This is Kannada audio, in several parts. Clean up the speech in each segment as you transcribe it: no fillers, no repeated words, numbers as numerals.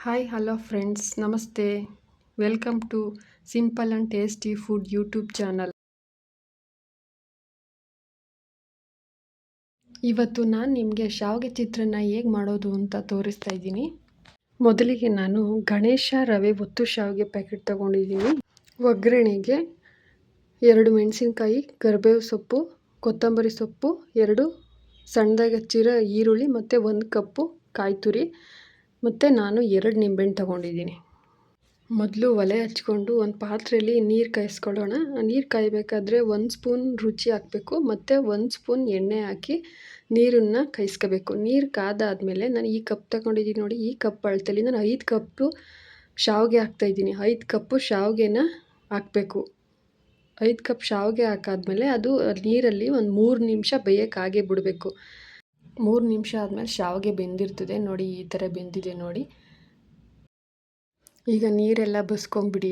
ಹಾಯ್ ಹಲೋ ಫ್ರೆಂಡ್ಸ್, ನಮಸ್ತೆ. Welcome to simple and tasty food YouTube channel. ಇವತ್ತು ನಾನು ನಿಮಗೆ ಶಾವಿಗೆ ಚಿತ್ರಾನ್ನ ಹೇಗೆ ಮಾಡೋದು ಅಂತ ತೋರಿಸ್ತಾ ಇದ್ದೀನಿ. ಮೊದಲಿಗೆ ನಾನು ಗಣೇಶ ರವೆ ಒತ್ತು ಶಾವಿಗೆ ಪ್ಯಾಕೆಟ್ ತೊಗೊಂಡಿದ್ದೀನಿ. ಒಗ್ಗರಣೆಗೆ 2 ಮೆಣಸಿನ್ಕಾಯಿ, ಕರಿಬೇವು ಸೊಪ್ಪು, ಕೊತ್ತಂಬರಿ ಸೊಪ್ಪು, 2 ಸಣ್ಣದಾಗಿ ಹಚ್ಚಿರೋ ಈರುಳ್ಳಿ ಮತ್ತು 1 ಕಪ್ಪು ಕಾಯಿ ತುರಿ ಮತ್ತು ನಾನು 2 ನಿಂಬೆಹಣ್ಣು ತೊಗೊಂಡಿದ್ದೀನಿ. ಮೊದಲು ಒಲೆ ಹಚ್ಕೊಂಡು ಒಂದು ಪಾತ್ರೆಯಲ್ಲಿ ನೀರು ಕಾಯಿಸ್ಕೊಳ್ಳೋಣ. ನೀರು ಕಾಯಬೇಕಾದ್ರೆ 1 ಸ್ಪೂನ್ ರುಚಿ ಹಾಕಬೇಕು ಮತ್ತು 1 ಸ್ಪೂನ್ ಎಣ್ಣೆ ಹಾಕಿ ನೀರನ್ನು ಕಾಯಿಸ್ಕೋಬೇಕು. ನೀರು ಕಾದಾದಮೇಲೆ ನಾನು ಈ ಕಪ್ ತೊಗೊಂಡಿದ್ದೀನಿ ನೋಡಿ, ಈ ಕಪ್ ಅಳತೆಯಲ್ಲಿ ನಾನು 5 ಕಪ್ಪು ಶಾವಿಗೆ ಹಾಕ್ತಾಯಿದ್ದೀನಿ. 5 ಕಪ್ಪು ಶಾವಿಗೆನ ಹಾಕಬೇಕು. 5 ಕಪ್ ಶಾವಿಗೆ ಹಾಕಾದ್ಮೇಲೆ ಅದು ನೀರಲ್ಲಿ ಒಂದು 3 ನಿಮಿಷ ಬೇಯಕ್ಕೆ ಹಾಗೆ ಬಿಡಬೇಕು. 3 ನಿಮಿಷ ಆದಮೇಲೆ ಶಾವಿಗೆ ಬೆಂದಿರ್ತದೆ ನೋಡಿ, ಈ ಥರ ಬೆಂದಿದೆ ನೋಡಿ. ಈಗ ನೀರೆಲ್ಲ ಬಸ್ಕೊಂಬಿಡಿ.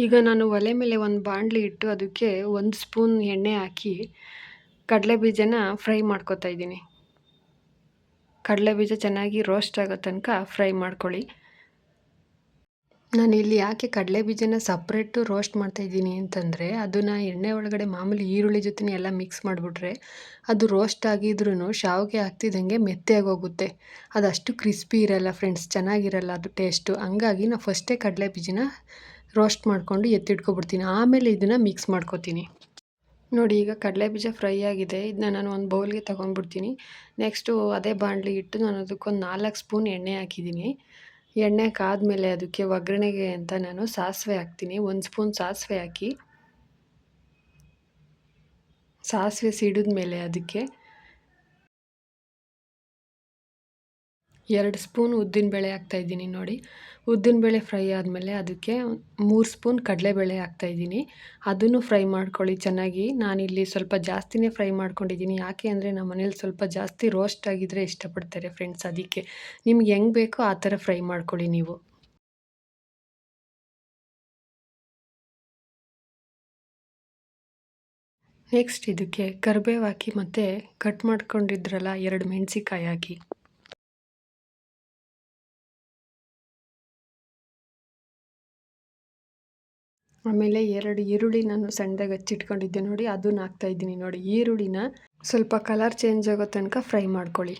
ಈಗ ನಾನು ಒಲೆ ಮೇಲೆ ಒಂದು ಬಾಣಲಿ ಇಟ್ಟು ಅದಕ್ಕೆ 1 ಸ್ಪೂನ್ ಎಣ್ಣೆ ಹಾಕಿ ಕಡಲೆ ಬೀಜನ ಫ್ರೈ ಮಾಡ್ಕೊತಾ ಇದ್ದೀನಿ. ಕಡಲೆ ಬೀಜ ಚೆನ್ನಾಗಿ ರೋಸ್ಟ್ ಆಗೋ ತನಕ ಫ್ರೈ ಮಾಡ್ಕೊಳ್ಳಿ. ನಾನಿಲ್ಲಿ ಯಾಕೆ ಕಡಲೆ ಬೀಜನ ಸಪ್ರೇಟು ರೋಸ್ಟ್ ಮಾಡ್ತಾಯಿದ್ದೀನಿ ಅಂತಂದರೆ, ಅದನ್ನು ಎಣ್ಣೆ ಒಳಗಡೆ ಮಾಮೂಲಿ ಈರುಳ್ಳಿ ಜೊತೆ ಎಲ್ಲ ಮಿಕ್ಸ್ ಮಾಡಿಬಿಟ್ರೆ ಅದು ರೋಸ್ಟ್ ಆಗಿದ್ರೂ ಶಾವಿಗೆ ಹಾಕ್ತಿದ್ದಂಗೆ ಮೆತ್ತಗೋಗುತ್ತೆ. ಅದಷ್ಟು ಕ್ರಿಸ್ಪಿ ಇರಲ್ಲ ಫ್ರೆಂಡ್ಸ್, ಚೆನ್ನಾಗಿರಲ್ಲ ಅದು ಟೇಸ್ಟು. ಹಂಗಾಗಿ ನಾನು ಫಸ್ಟೇ ಕಡಲೆ ಬೀಜನ ರೋಸ್ಟ್ ಮಾಡಿಕೊಂಡು ಎತ್ತಿಟ್ಕೊಬಿಡ್ತೀನಿ, ಆಮೇಲೆ ಇದನ್ನು ಮಿಕ್ಸ್ ಮಾಡ್ಕೊತೀನಿ. ನೋಡಿ, ಈಗ ಕಡಲೆ ಬೀಜ ಫ್ರೈ ಆಗಿದೆ. ಇದನ್ನ ನಾನು ಒಂದು ಬೌಲ್ಗೆ ತೊಗೊಂಡ್ಬಿಡ್ತೀನಿ. ನೆಕ್ಸ್ಟು ಅದೇ ಬಾಣಲಿ ಇಟ್ಟು ನಾನು ಅದಕ್ಕೊಂದು 4 ಸ್ಪೂನ್ ಎಣ್ಣೆ ಹಾಕಿದ್ದೀನಿ. ಎಣ್ಣೆ ಕಾದ್ಮೇಲೆ ಅದಕ್ಕೆ ಒಗ್ಗರಣೆಗೆ ಅಂತ ನಾನು ಸಾಸಿವೆ ಹಾಕ್ತೀನಿ. 1 ಸ್ಪೂನ್ ಸಾಸಿವೆ ಹಾಕಿ ಸಾಸಿವೆ ಸಿಡಿದ್ಮೇಲೆ ಅದಕ್ಕೆ 2 ಸ್ಪೂನ್ ಉದ್ದಿನಬೇಳೆ ಹಾಕ್ತಾಯಿದ್ದೀನಿ ನೋಡಿ. ಉದ್ದಿನಬೇಳೆ ಫ್ರೈ ಆದಮೇಲೆ ಅದಕ್ಕೆ 3 ಸ್ಪೂನ್ ಕಡಲೆಬೇಳೆ ಹಾಕ್ತಾಯಿದ್ದೀನಿ. ಅದನ್ನು ಫ್ರೈ ಮಾಡ್ಕೊಳ್ಳಿ ಚೆನ್ನಾಗಿ. ನಾನಿಲ್ಲಿ ಸ್ವಲ್ಪ ಜಾಸ್ತಿನೇ ಫ್ರೈ ಮಾಡ್ಕೊಂಡಿದ್ದೀನಿ. ಯಾಕೆ ಅಂದರೆ ನಮ್ಮ ಮನೇಲಿ ಸ್ವಲ್ಪ ಜಾಸ್ತಿ ರೋಸ್ಟ್ ಆಗಿದ್ದರೆ ಇಷ್ಟಪಡ್ತಾರೆ ಫ್ರೆಂಡ್ಸ್, ಅದಕ್ಕೆ. ನಿಮ್ಗೆ ಹೆಂಗೆ ಬೇಕೋ ಆ ಥರ ಫ್ರೈ ಮಾಡ್ಕೊಳ್ಳಿ ನೀವು. ನೆಕ್ಸ್ಟ್ ಇದಕ್ಕೆ ಕರಿಬೇವು ಹಾಕಿ ಮತ್ತು ಕಟ್ ಮಾಡ್ಕೊಂಡಿದ್ರಲ್ಲ 2 ಮೆಣಸಿನ್ಕಾಯಿ ಹಾಕಿ. ಆಮೇಲೆ 2 ಈರುಳ್ಳಿ ನಾನು ಸಣ್ಣದಾಗಿ ಹಚ್ಚಿಟ್ಕೊಂಡಿದ್ದೆ ನೋಡಿ, ಅದನ್ನು ಹಾಕ್ತಾಯಿದ್ದೀನಿ ನೋಡಿ. ಈರುಳ್ಳಿನ ಸ್ವಲ್ಪ ಕಲರ್ ಚೇಂಜ್ ಆಗೋ ತನಕ ಫ್ರೈ ಮಾಡ್ಕೊಳ್ಳಿ.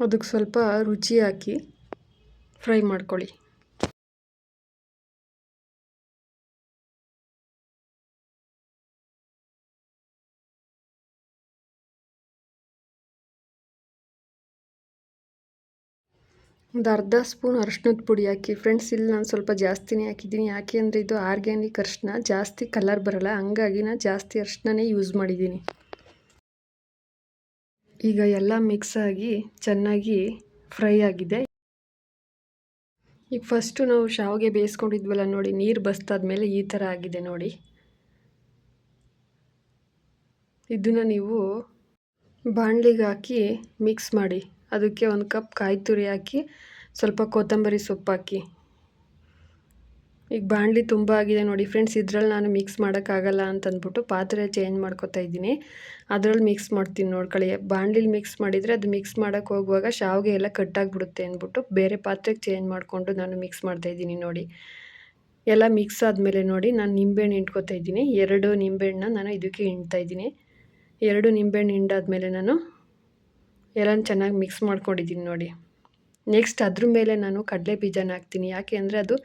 ಅದಕ್ಕೆ ಸ್ವಲ್ಪ ರುಚಿ ಹಾಕಿ ಫ್ರೈ ಮಾಡ್ಕೊಳ್ಳಿ. ಒಂದು ಅರ್ಧ ಸ್ಪೂನ್ ಅರಿಶಿನದ ಪುಡಿ ಹಾಕಿ ಫ್ರೆಂಡ್ಸ್. ಇಲ್ಲಿ ನಾನು ಸ್ವಲ್ಪ ಜಾಸ್ತಿನೇ ಹಾಕಿದ್ದೀನಿ. ಯಾಕೆ ಅಂದರೆ ಇದು ಆರ್ಗ್ಯಾನಿಕ್ ಅರಿಶಿನ, ಜಾಸ್ತಿ ಕಲರ್ ಬರಲ್ಲ, ಹಂಗಾಗಿ ನಾನು ಜಾಸ್ತಿ ಅರಿಶಿನನೇ ಯೂಸ್ ಮಾಡಿದ್ದೀನಿ. ಈಗ ಎಲ್ಲ ಮಿಕ್ಸ್ ಆಗಿ ಚೆನ್ನಾಗಿ ಫ್ರೈ ಆಗಿದೆ. ಈಗ ಫಸ್ಟು ನಾವು ಶಾವಿಗೆ ಬೇಯಿಸ್ಕೊಂಡಿದ್ವಲ್ಲ ನೋಡಿ, ನೀರು ಬಸ್ತಾದ್ಮೇಲೆ ಈ ಥರ ಆಗಿದೆ ನೋಡಿ. ಇದನ್ನು ನೀವು ಬಾಣಲಿಗೆ ಹಾಕಿ ಮಿಕ್ಸ್ ಮಾಡಿ. ಅದಕ್ಕೆ 1 ಕಪ್ ಕಾಯಿ ತುರಿ ಹಾಕಿ, ಸ್ವಲ್ಪ ಕೊತ್ತಂಬರಿ ಸೊಪ್ಪು ಹಾಕಿ. ಈಗ ಬಾಣಲಿ ತುಂಬ ಆಗಿದೆ ನೋಡಿ ಫ್ರೆಂಡ್ಸ್, ಇದ್ರಲ್ಲಿ ನಾನು ಮಿಕ್ಸ್ ಮಾಡೋಕ್ಕಾಗಲ್ಲ ಅಂತಂದ್ಬಿಟ್ಟು ಪಾತ್ರೆ ಚೇಂಜ್ ಮಾಡ್ಕೊತಾ ಇದ್ದೀನಿ. ಅದರಲ್ಲಿ ಮಿಕ್ಸ್ ಮಾಡ್ತೀನಿ ನೋಡ್ಕೊಳ್ಳಿ. ಬಾಣಲಿಲಿ ಮಿಕ್ಸ್ ಮಾಡಿದರೆ ಅದು ಮಿಕ್ಸ್ ಮಾಡೋಕ್ಕೆ ಹೋಗುವಾಗ ಶಾವಿಗೆ ಎಲ್ಲ ಕಟ್ಟಾಗಿಬಿಡುತ್ತೆ ಅಂದ್ಬಿಟ್ಟು ಬೇರೆ ಪಾತ್ರೆಗೆ ಚೇಂಜ್ ಮಾಡಿಕೊಂಡು ನಾನು ಮಿಕ್ಸ್ ಮಾಡ್ತಾಯಿದ್ದೀನಿ ನೋಡಿ. ಎಲ್ಲ ಮಿಕ್ಸ್ ಆದಮೇಲೆ ನೋಡಿ, ನಾನು ನಿಂಬೆಹಣ್ಣು ಹಿಂಡ್ಕೊತಾ ಇದ್ದೀನಿ. 2 ನಿಂಬೆಹಣ್ಣನ್ನ ನಾನು ಇದಕ್ಕೆ ಹಿಂಡ್ತಾಯಿದ್ದೀನಿ. 2 ನಿಂಬೆಹಣ್ಣು ಹಿಂಡಾದ್ಮೇಲೆ ನಾನು ಎಲ್ಲನೂ ಚೆನ್ನಾಗಿ ಮಿಕ್ಸ್ ಮಾಡ್ಕೊಂಡಿದ್ದೀನಿ ನೋಡಿ. ನೆಕ್ಸ್ಟ್ ಅದ್ರ ಮೇಲೆ ನಾನು ಕಡಲೆ ಬೀಜನ ಹಾಕ್ತೀನಿ. ಯಾಕೆ ಅಂದರೆ ಅದು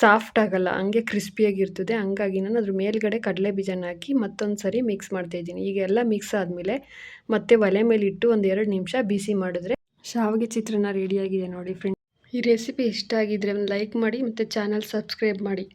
ಸಾಫ್ಟ್ ಆಗಲ್ಲ, ಹಂಗೆ ಕ್ರಿಸ್ಪಿಯಾಗಿರ್ತದೆ. ಹಂಗಾಗಿ ನಾನು ಅದ್ರ ಮೇಲ್ಗಡೆ ಕಡಲೆ ಬೀಜನ ಹಾಕಿ ಮತ್ತೊಂದು ಸರಿ ಮಿಕ್ಸ್ ಮಾಡ್ತಾಯಿದ್ದೀನಿ. ಈಗ ಎಲ್ಲ ಮಿಕ್ಸ್ ಆದಮೇಲೆ ಮತ್ತೆ ಒಲೆ ಮೇಲೆ ಇಟ್ಟು ಒಂದು 2 ನಿಮಿಷ ಬಿಸಿ ಮಾಡಿದ್ರೆ ಶಾವಿಗೆ ಚಿತ್ರಾನ್ನ ರೆಡಿಯಾಗಿದೆ ನೋಡಿ ಫ್ರೆಂಡ್ಸ್. ಈ ರೆಸಿಪಿ ಇಷ್ಟ ಆಗಿದ್ರೆ ಒಂದು ಲೈಕ್ ಮಾಡಿ ಮತ್ತು ಚಾನಲ್ ಸಬ್ಸ್ಕ್ರೈಬ್ ಮಾಡಿ.